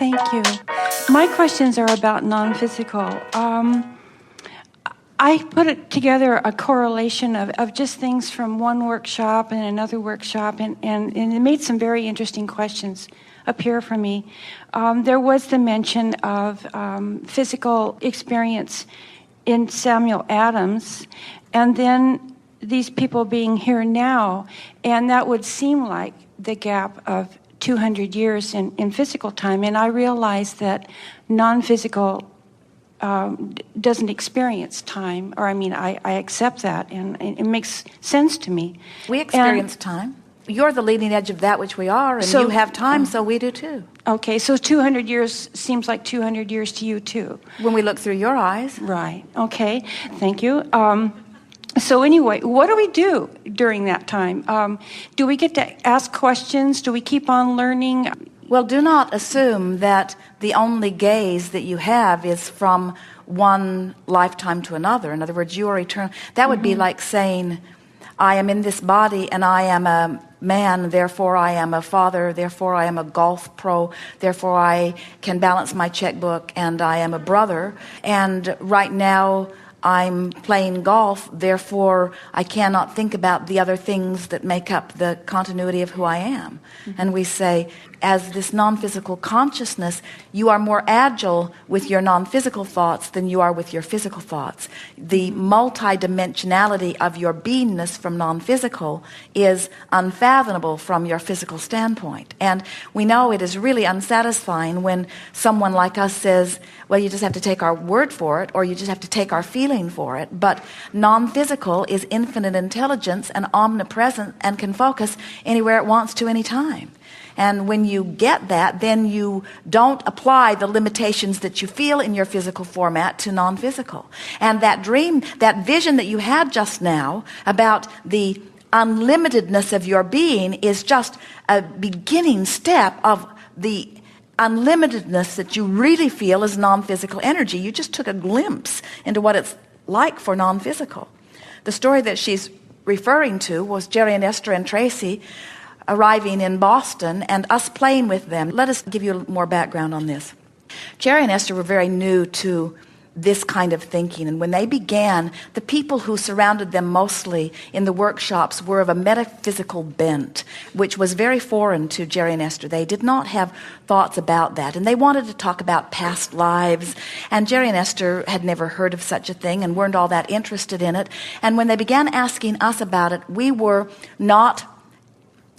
Thank you. My questions are about non-physical. I put together a correlation of just things from one workshop and another workshop, and it made some very interesting questions appear for me. There was the mention of physical experience in Samuel Adams, and then these people being here now, and that would seem like the gap of 200 years in physical time, and I realized that non-physical doesn't experience time, or I accept that, and it makes sense to me. We experience time. You're the leading edge of that which we are, and you have time, so we do too. Okay, so 200 years seems like 200 years to you too. When we look through your eyes. Right, okay, thank you. So anyway, what do we do during that time? Do we get to ask questions? Do we keep on learning? Well, do not assume that the only gaze that you have is from one lifetime to another. In other words, you are eternal. That would be like saying, I am in this body and I am a man, therefore I am a father, therefore I am a golf pro, therefore I can balance my checkbook, and I am a brother. And right now I'm playing golf, therefore I cannot think about the other things that make up the continuity of who I am. And we say, as this non-physical consciousness, you are more agile with your non-physical thoughts than you are with your physical thoughts. The multidimensionality of your beingness from non-physical is unfathomable from your physical standpoint. And we know it is really unsatisfying when someone like us says, well, you just have to take our word for it, or you just have to take our feeling for it. But non-physical is infinite intelligence and omnipresent and can focus anywhere it wants to any time. And when you get that, then you don't apply the limitations that you feel in your physical format to non-physical. And that dream, that vision that you had just now about the unlimitedness of your being is just a beginning step of the unlimitedness that you really feel as non-physical energy. You just took a glimpse into what it's like for non-physical. The story that she's referring to was Jerry and Esther and Tracy arriving in Boston and us playing with them. Let us give you more background on this. Jerry and Esther were very new to this kind of thinking, and when they began, the people who surrounded them mostly in the workshops were of a metaphysical bent, which was very foreign to Jerry and Esther. They did not have thoughts about that, and they wanted to talk about past lives, and Jerry and Esther had never heard of such a thing and weren't all that interested in it. And when they began asking us about it, we were not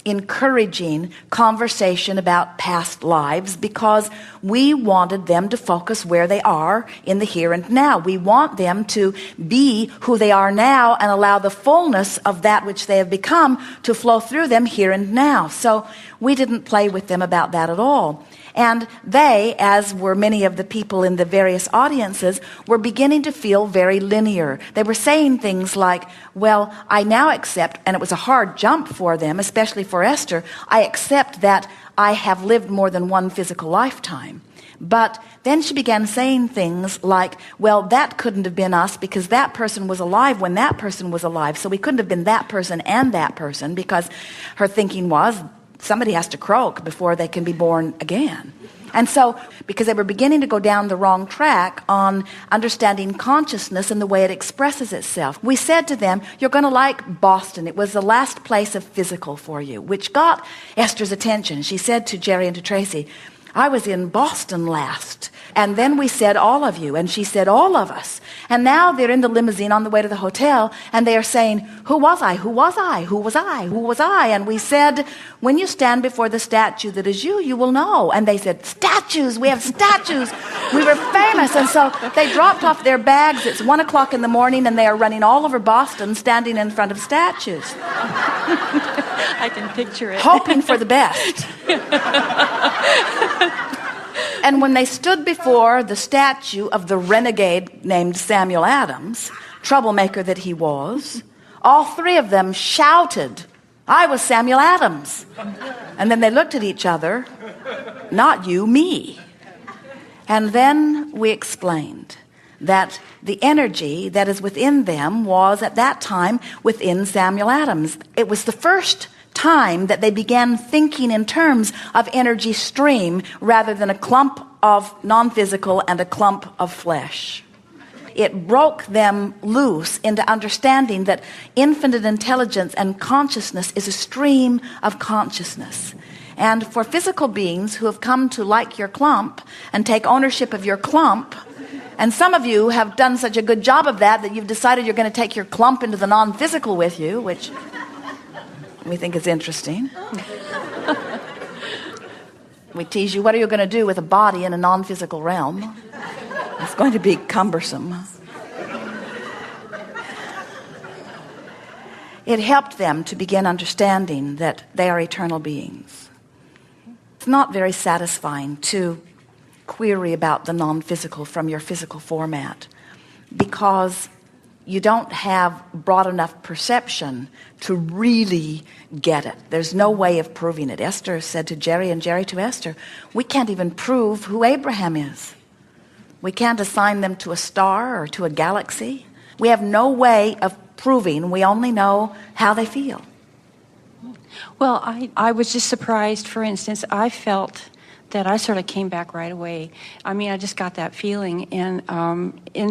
encouraging conversation about past lives because we wanted them to focus where they are in the here and now. We want them to be who they are now and allow the fullness of that which they have become to flow through them here and now. So we didn't play with them about that at all. And they, as were many of the people in the various audiences, were beginning to feel very linear. They were saying things like, well, I now accept, and it was a hard jump for them, especially for Esther, I accept that I have lived more than one physical lifetime. But then she began saying things like, well, that couldn't have been us because that person was alive when that person was alive. So we couldn't have been that person and that person, because her thinking was, somebody has to croak before they can be born again. And so, because they were beginning to go down the wrong track on understanding consciousness and the way it expresses itself, we said to them, you're going to like Boston. It was the last place of physical for you, which got Esther's attention. She said to Jerry and to Tracy, I was in Boston last. And then we said, all of you. And she said, all of us. And now they're in the limousine on the way to the hotel, and they are saying, who was I? Who was I? Who was I? Who was I? And we said, when you stand before the statue that is you, you will know. And they said, statues, we have statues. We were famous. And so they dropped off their bags. It's 1 o'clock in the morning, and they are running all over Boston, standing in front of statues. I can picture it. Hoping for the best. And when they stood before the statue of the renegade named Samuel Adams, troublemaker that he was, all three of them shouted, I was Samuel Adams. And then they looked at each other, not you, me. And then we explained that the energy that is within them was at that time within Samuel Adams. It was the first time that they began thinking in terms of energy stream rather than a clump of non-physical and a clump of flesh. It broke them loose into understanding that infinite intelligence and consciousness is a stream of consciousness. And for physical beings who have come to like your clump and take ownership of your clump, and some of you have done such a good job of that you've decided you're going to take your clump into the non-physical with you, which we think is interesting. We tease you, what are you going to do with a body in a non-physical realm? It's going to be cumbersome. It helped them to begin understanding that they are eternal beings. It's not very satisfying to query about the non-physical from your physical format because you don't have broad enough perception to really get it. There's no way of proving it. Esther said to Jerry and Jerry to Esther, we can't even prove who Abraham is. We can't assign them to a star or to a galaxy. We have no way of proving. We only know how they feel. Well, I was just surprised. For instance, I felt that I sort of came back right away. I mean, I just got that feeling, and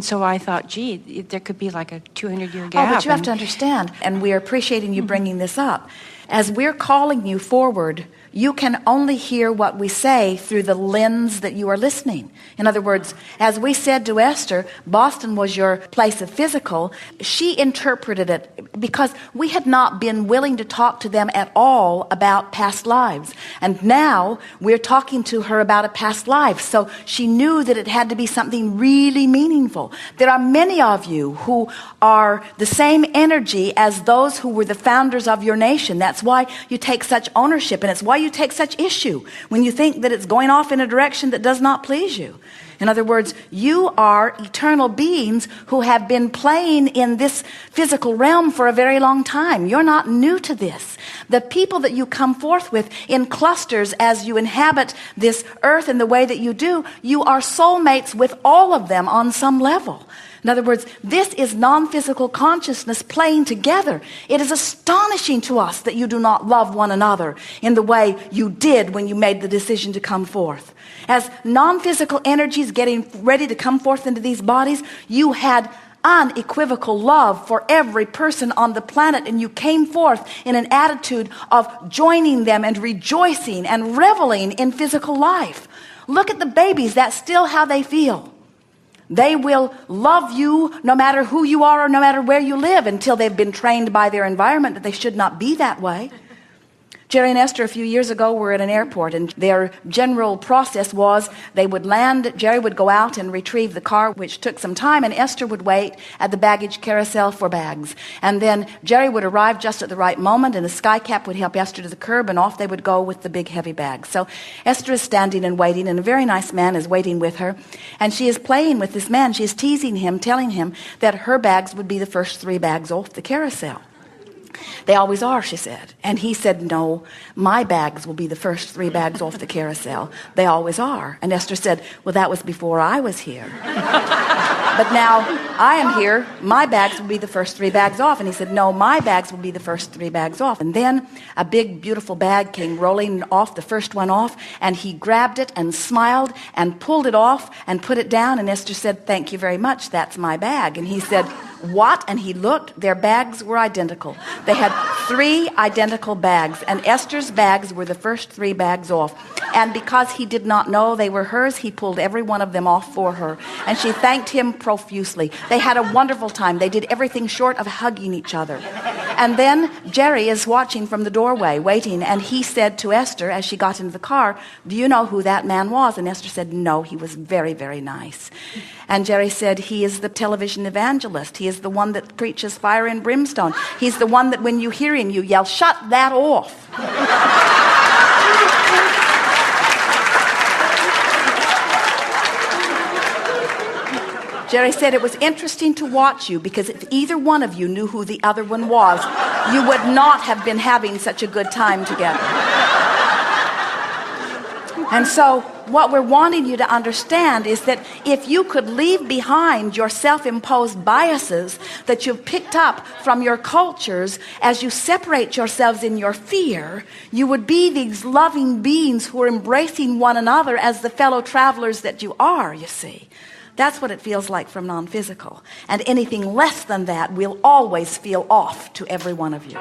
so I thought, gee, there could be like a 200-year gap. Oh, but you have to understand, and we are appreciating you bringing this up. As we're calling you forward, you can only hear what we say through the lens that you are listening. In other words, as we said to Esther, Boston was your place of physical. She interpreted it because we had not been willing to talk to them at all about past lives. And now we're talking to her about a past life. So she knew that it had to be something really meaningful. There are many of you who are the same energy as those who were the founders of your nation. That's why you take such ownership, and it's why you take such issue when you think that it's going off in a direction that does not please you. In other words, you are eternal beings who have been playing in this physical realm for a very long time. You're not new to this. The people that you come forth with in clusters as you inhabit this earth in the way that you do, you are soulmates with all of them on some level. In other words, this is non-physical consciousness playing together. It is astonishing to us that you do not love one another in the way you did when you made the decision to come forth. As non-physical energies getting ready to come forth into these bodies, you had unequivocal love for every person on the planet, and you came forth in an attitude of joining them and rejoicing and reveling in physical life. Look at the babies. That's still how they feel. They will love you no matter who you are or no matter where you live until they've been trained by their environment that they should not be that way. Jerry and Esther a few years ago were at an airport, and their general process was they would land, Jerry would go out and retrieve the car, which took some time, and Esther would wait at the baggage carousel for bags. And then Jerry would arrive just at the right moment, and a skycap would help Esther to the curb, and off they would go with the big heavy bags. So Esther is standing and waiting, and a very nice man is waiting with her, and she is playing with this man. She is teasing him, telling him that her bags would be the first 3 bags off the carousel. They always are, she said. And he said, no, my bags will be the first 3 bags off the carousel. They always are. And Esther said, well, that was before I was here. But now I am here. My bags will be the first 3 bags off. And he said, no, my bags will be the first 3 bags off. And then a big, beautiful bag came rolling off, the first one off, and he grabbed it and smiled and pulled it off and put it down. And Esther said, thank you very much. That's my bag. And he said, what? And he looked. Their bags were identical. They had 3 identical bags, and Esther's bags were the first 3 bags off. And because he did not know they were hers, he pulled every one of them off for her. And she thanked him profusely. They had a wonderful time. They did everything short of hugging each other. And then Jerry is watching from the doorway, waiting, and he said to Esther as she got into the car, do you know who that man was? And Esther said, no, he was very, very nice. And Jerry said, he is the television evangelist. He is the one that preaches fire and brimstone. He's the one that when you hear him, you yell, shut that off. Jerry said, it was interesting to watch you because if either one of you knew who the other one was, you would not have been having such a good time together. And so what we're wanting you to understand is that if you could leave behind your self-imposed biases that you've picked up from your cultures as you separate yourselves in your fear, you would be these loving beings who are embracing one another as the fellow travelers that you are, you see. That's what it feels like from non-physical. And anything less than that will always feel off to every one of you.